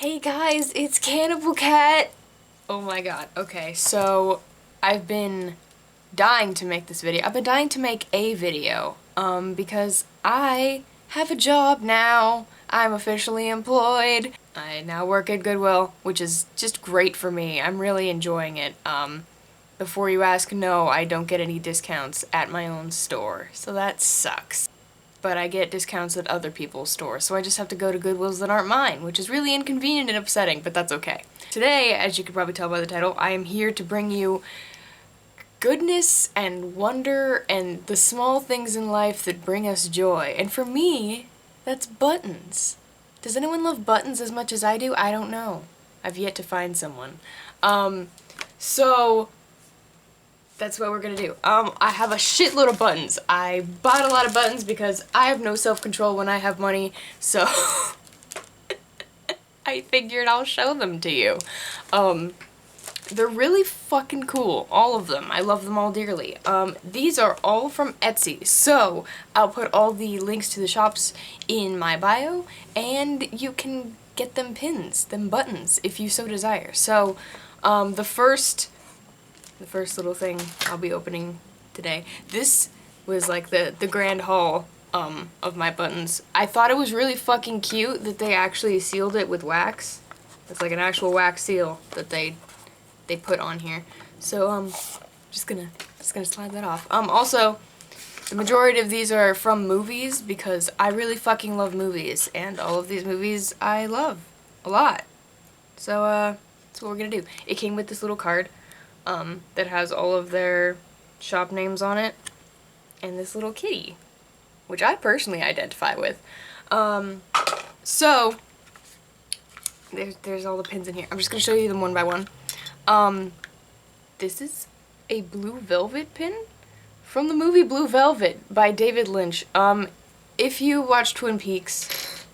Hey guys, it's Cannibal Cat! Oh my god, okay, so I've been dying to make this video. I've been dying to make a video, because I have a job now. I'm officially employed. I now work at Goodwill, which is just great for me. I'm really enjoying it. Before you ask, no, I don't get any discounts at my own store, so that sucks. But I get discounts at other people's stores, so I just have to go to Goodwills that aren't mine, which is really inconvenient and upsetting, but that's okay. Today, as you can probably tell by the title, I am here to bring you goodness and wonder and the small things in life that bring us joy. And for me, that's buttons. Does anyone love buttons as much as I do? I don't know. I've yet to find someone. So that's what we're gonna do. I have a shitload of buttons. I bought a lot of buttons because I have no self-control when I have money, so I figured I'll show them to you. They're really fucking cool, all of them. I love them all dearly. These are all from Etsy, so I'll put all the links to the shops in my bio, and you can get them pins, them buttons, if you so desire. So, the first little thing I'll be opening today. This was like the grand haul of my buttons. I thought it was really fucking cute that they actually sealed it with wax. It's like an actual wax seal that they put on here. So just gonna slide that off. Also, the majority of these are from movies because I really fucking love movies, and all of these movies I love a lot. So that's what we're gonna do. It came with this little card that has all of their shop names on it, and this little kitty, which I personally identify with. So, there's all the pins in here. I'm just going to show you them one by one. This is a Blue Velvet pin from the movie Blue Velvet by David Lynch. If you watch Twin Peaks,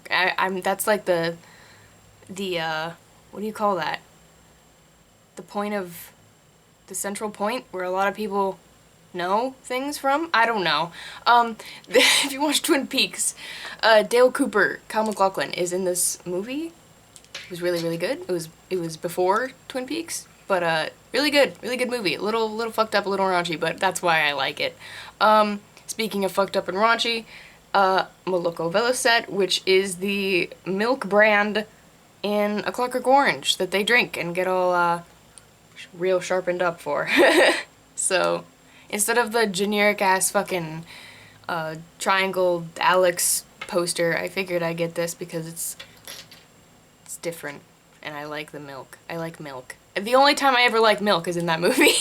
that's like the what do you call that? The point of the central point where a lot of people know things from? I don't know. If you watch Twin Peaks, Dale Cooper, Kyle MacLachlan, is in this movie. It was really, really good. It was before Twin Peaks, but really good movie. A little fucked up, a little raunchy, but that's why I like it. Speaking of fucked up and raunchy, Moloko Velocet, which is the milk brand in A Clockwork Orange that they drink and get all real sharpened up for. So, instead of the generic ass fucking triangle Alex poster, I figured I'd get this because it's different and I like the milk. I like milk. The only time I ever liked milk is in that movie.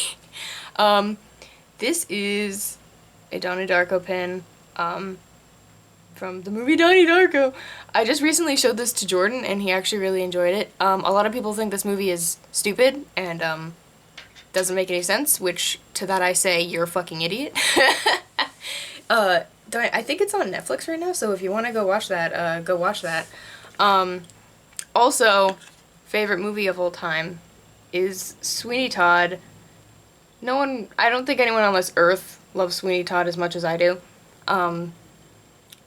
This is a Donnie Darko pin from the movie Donnie Darko. I just recently showed this to Jordan and he actually really enjoyed it. A lot of people think this movie is stupid and doesn't make any sense, which to that I say, you're a fucking idiot. I think it's on Netflix right now, so if you want to go watch that, go watch that. Also, favorite movie of all time is Sweeney Todd. I don't think anyone on this earth loves Sweeney Todd as much as I do.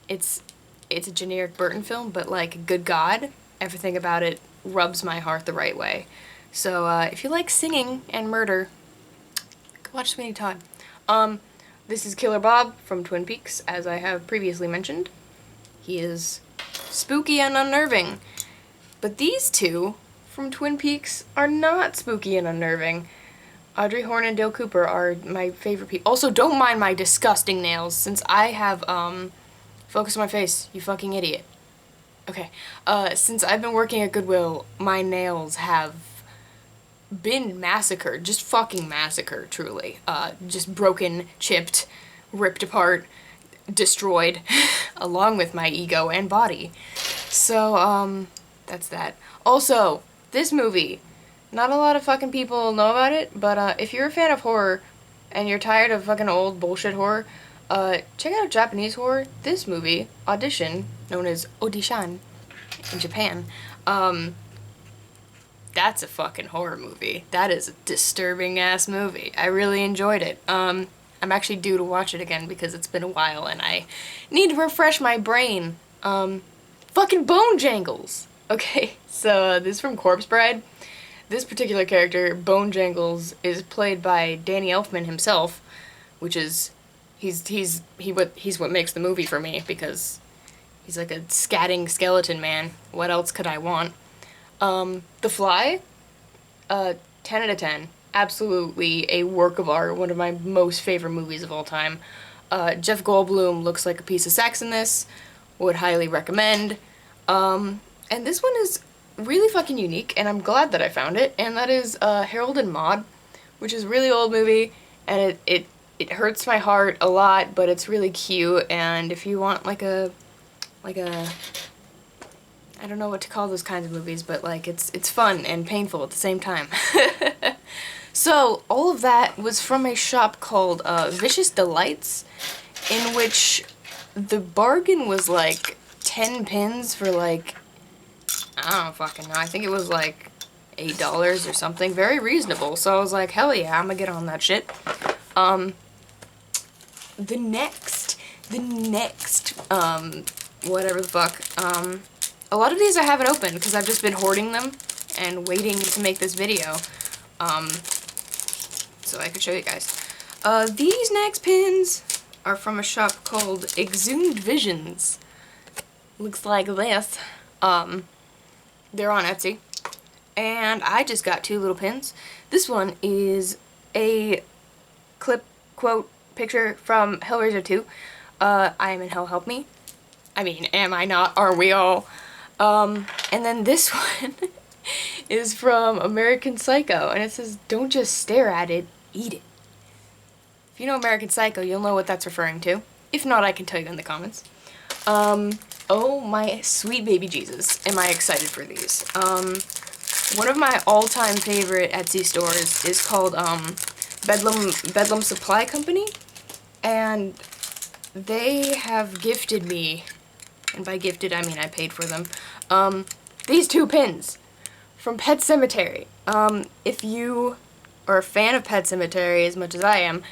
It's a generic Burton film, but like, good God, everything about it rubs my heart the right way. So, if you like singing and murder, go watch Sweeney Todd. This is Killer Bob from Twin Peaks, as I have previously mentioned. He is spooky and unnerving. But these two from Twin Peaks are not spooky and unnerving. Audrey Horne and Dale Cooper are my favorite people. Also, don't mind my disgusting nails, since I have, focus on my face, you fucking idiot. Okay, since I've been working at Goodwill, my nails have been massacred, just fucking massacred, truly. Just broken, chipped, ripped apart, destroyed, along with my ego and body. So, that's that. Also, this movie, not a lot of fucking people know about it, but if you're a fan of horror and you're tired of fucking old bullshit horror, check out Japanese horror. This movie, Audition, known as Audition in Japan, that's a fucking horror movie. That is a disturbing ass movie. I really enjoyed it. I'm actually due to watch it again because it's been a while and I need to refresh my brain. Fucking Bone Jangles! Okay, so this is from Corpse Bride. This particular character, Bone Jangles, is played by Danny Elfman himself, which is he's what makes the movie for me because he's like a scatting skeleton man. What else could I want? The Fly, 10 out of 10. Absolutely a work of art, one of my most favorite movies of all time. Jeff Goldblum looks like a piece of sex in this. Would highly recommend. And this one is really fucking unique, and I'm glad that I found it, and that is Harold and Maude, which is a really old movie, and it hurts my heart a lot, but it's really cute, and if you want like a I don't know what to call those kinds of movies, but like it's fun and painful at the same time. So all of that was from a shop called Vicious Delights, in which the bargain was like 10 pins for like, I don't fucking know, I think it was like $8 or something, very reasonable. So I was like, hell yeah, I'm gonna get on that shit. The next, whatever the fuck, a lot of these I haven't opened because I've just been hoarding them and waiting to make this video, so I could show you guys. These next pins are from a shop called Exhumed Visions. Looks like this. They're on Etsy. And I just got 2 little pins. This one is a clip, quote, picture from Hellraiser 2. I am in hell, help me. I mean, am I not? Are we all? And then this one is from American Psycho, and it says, don't just stare at it, eat it. If you know American Psycho, you'll know what that's referring to. If not, I can tell you in the comments. Oh my sweet baby Jesus, am I excited for these. One of my all-time favorite Etsy stores is called, Bedlam Supply Company, and they have gifted me, and by gifted I mean I paid for them, these 2 pins from Pet Sematary. If you are a fan of Pet Sematary as much as I am,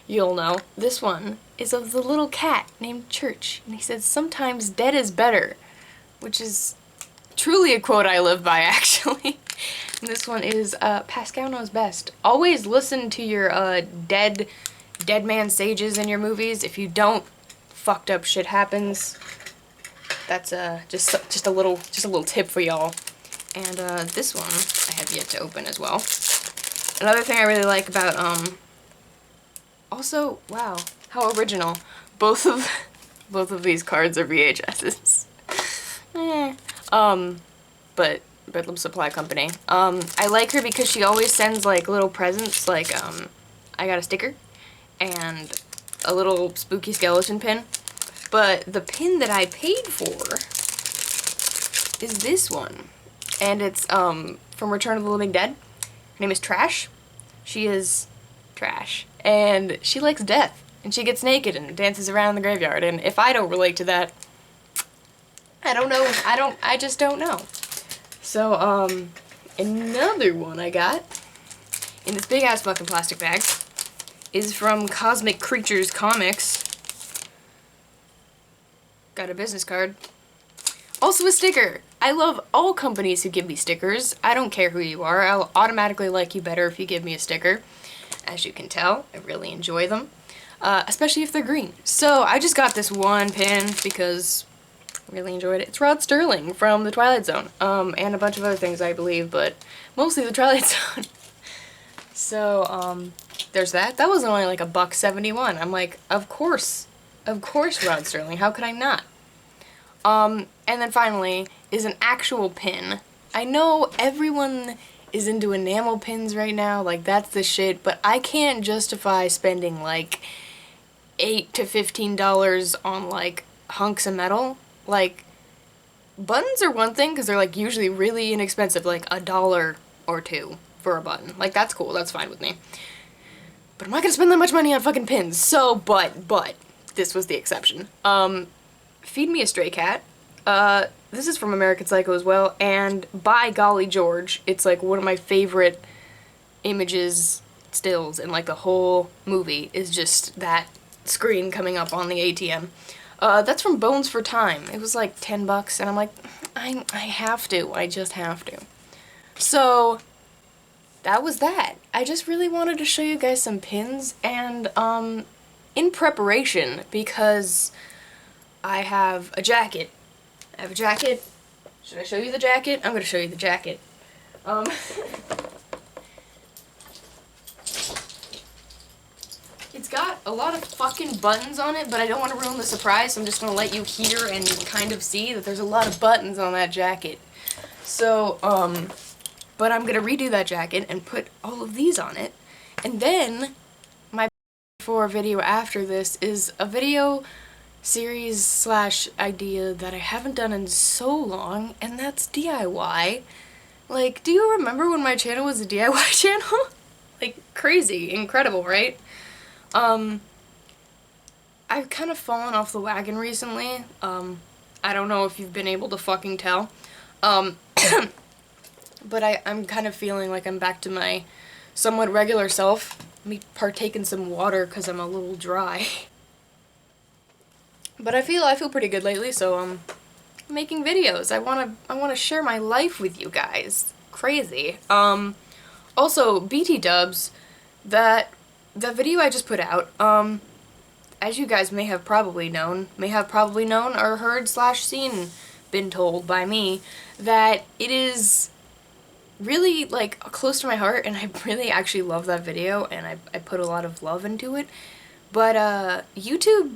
you'll know this one is of the little cat named Church, and he says, sometimes dead is better, which is truly a quote I live by, actually. And this one is, Pascal knows best. Always listen to your, dead man sages in your movies. If you don't, fucked up shit happens. That's, just a little tip for y'all. And, this one I have yet to open as well. Another thing I really like about, also, wow, how original. Both of these cards are VHSs. But Bedlam Supply Company. I like her because she always sends like little presents, like I got a sticker and a little spooky skeleton pin. But the pin that I paid for is this one, and it's from Return of the Living Dead. Her name is Trash. She is trash, and she likes death, and she gets naked and dances around the graveyard, and if I don't relate to that, I don't know, I just don't know. So, another one I got in this big ass fucking plastic bag is from Cosmic Creatures Comics. Got a business card. Also a sticker. I love all companies who give me stickers. I don't care who you are. I'll automatically like you better if you give me a sticker. As you can tell, I really enjoy them. Especially if they're green. So I just got this one pin because I really enjoyed it. It's Rod Sterling from The Twilight Zone. And a bunch of other things, I believe, but mostly The Twilight Zone. So, there's that. That was only like $1.71. I'm like, of course, Rod Sterling. How could I not? And then finally is an actual pin. I know everyone is into enamel pins right now, like that's the shit, but I can't justify spending like $8 to $15 on like hunks of metal. Like, buttons are one thing because they're like usually really inexpensive, like $1 or $2 for a button. Like that's cool, that's fine with me. But I'm not gonna spend that much money on fucking pins. So, but this was the exception. Feed Me a Stray Cat. This is from American Psycho as well, and by golly George, it's like one of my favorite images, stills, in like the whole movie is just that screen coming up on the ATM. That's from Bones for Time. It was like 10 bucks, and I'm like, I have to. I just have to. So, that was that. I just really wanted to show you guys some pins, and, in preparation, because I have a jacket. I have a jacket. Should I show you the jacket? I'm gonna show you the jacket. It's got a lot of fucking buttons on it, but I don't want to ruin the surprise, so I'm just gonna let you hear and kind of see that there's a lot of buttons on that jacket. So, but I'm gonna redo that jacket and put all of these on it, and then my for video after this is a video series slash idea that I haven't done in so long, and that's DIY. Like, do you remember when my channel was a DIY channel? Like, crazy, incredible, right? I've kind of fallen off the wagon recently. I don't know if you've been able to fucking tell. But I'm kind of feeling like I'm back to my somewhat regular self. Let me partake in some water because I'm a little dry. But I feel pretty good lately, so I'm making videos. I wanna share my life with you guys. Crazy. Also, BT dubs, that video I just put out, as you guys may have probably known or heard slash seen, been told by me, that it is really, like, close to my heart, and I really actually love that video, and I put a lot of love into it, but, YouTube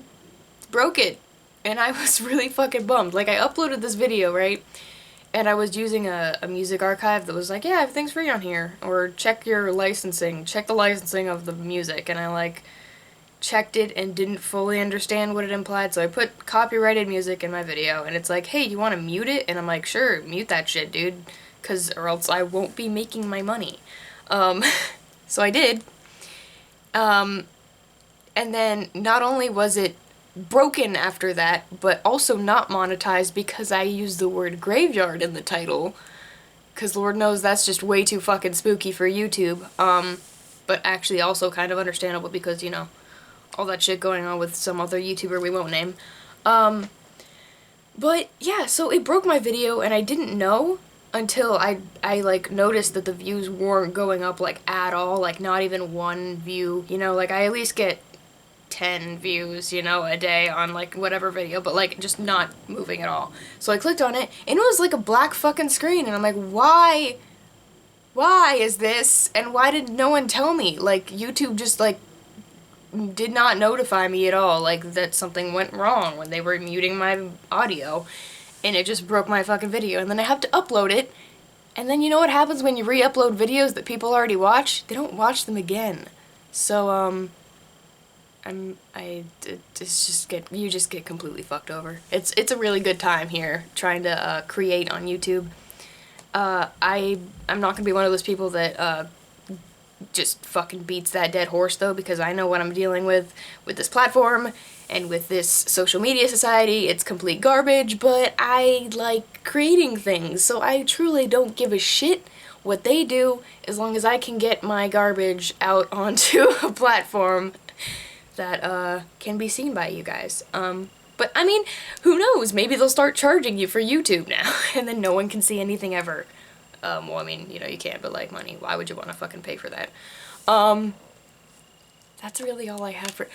broke it, and I was really fucking bummed. Like, I uploaded this video, right, and I was using a music archive that was like, yeah, everything's free on here, or check your licensing, check the licensing of the music, and I, like, checked it and didn't fully understand what it implied, so I put copyrighted music in my video, and it's like, hey, you want to mute it? And I'm like, sure, mute that shit, dude, or else I won't be making my money. So I did, and then not only was it broken after that, but also not monetized because I used the word graveyard in the title, because Lord knows that's just way too fucking spooky for YouTube, but actually also kind of understandable because, you know, all that shit going on with some other YouTuber we won't name. But yeah, so it broke my video, and I didn't know until I like noticed that the views weren't going up like at all, like not even one view, you know, like I at least get 10 views, you know, a day on like whatever video, but like just not moving at all. So I clicked on it, and it was like a black fucking screen, and I'm like, why is this, and why did no one tell me? Like, YouTube just like did not notify me at all, like that something went wrong when they were muting my audio, and it just broke my fucking video, and then I have to upload it, and then you know what happens when you re-upload videos that people already watch? They don't watch them again. So, you just get completely fucked over. It's a really good time here trying to create on YouTube. I'm not gonna be one of those people that just fucking beats that dead horse though, because I know what I'm dealing with this platform and with this social media society. It's complete garbage, but I like creating things, so I truly don't give a shit what they do as long as I can get my garbage out onto a platform that can be seen by you guys. But I mean, who knows? Maybe they'll start charging you for YouTube now, and then no one can see anything ever. Well, I mean, you know, you can't, but like money, why would you want to fucking pay for that? That's really all I have for...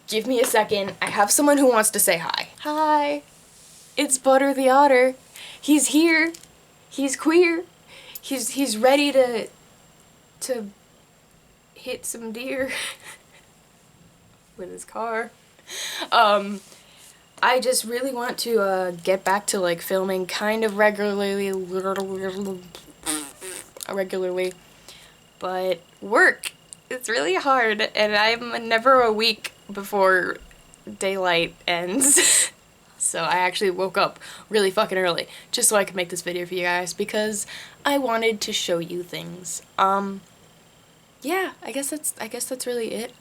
Give me a second. I have someone who wants to say hi. Hi. It's Butter the Otter. He's here. He's queer. He's ready to hit some deer with his car. I just really want to get back to like filming kind of regularly, but work, it's really hard, and I'm never a week before daylight ends. So I actually woke up really fucking early just so I could make this video for you guys because I wanted to show you things. Yeah, I guess that's really it.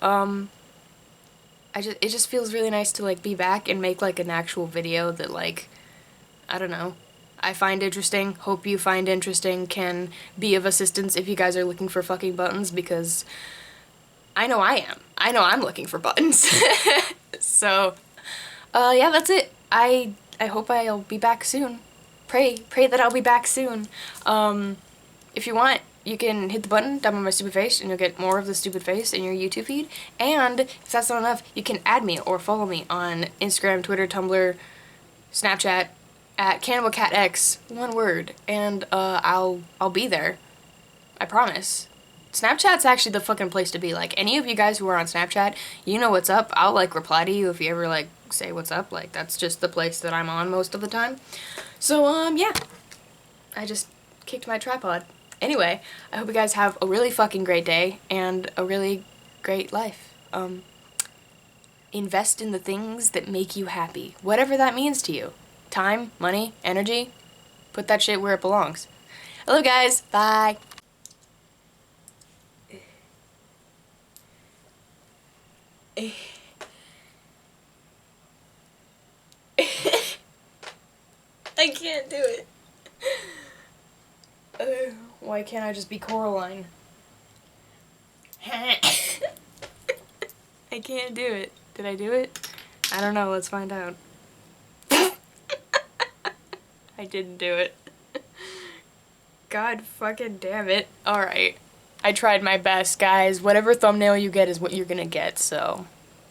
It just feels really nice to like be back and make like an actual video that like, I don't know, I find interesting, hope you find interesting, can be of assistance if you guys are looking for fucking buttons, because I know I am. I know I'm looking for buttons. So, Yeah, that's it. I hope I'll be back soon. Pray that I'll be back soon. If you want, you can hit the button down by my stupid face and you'll get more of the stupid face in your YouTube feed. And if that's not enough, you can add me or follow me on Instagram, Twitter, Tumblr, Snapchat at CannibalCatX, one word, and I'll be there. I promise. Snapchat's actually the fucking place to be. Like, any of you guys who are on Snapchat, you know what's up. I'll, like, reply to you if you ever, like, say what's up. Like, that's just the place that I'm on most of the time. So, yeah. I just kicked my tripod. Anyway, I hope you guys have a really fucking great day and a really great life. Invest in the things that make you happy. Whatever that means to you. Time, money, energy. Put that shit where it belongs. I love you guys. Bye. I can't do it. Why can't I just be Coraline? I can't do it. Did I do it? I don't know. Let's find out. I didn't do it. God fucking damn it. Alright. I tried my best, guys. Whatever thumbnail you get is what you're gonna get, so...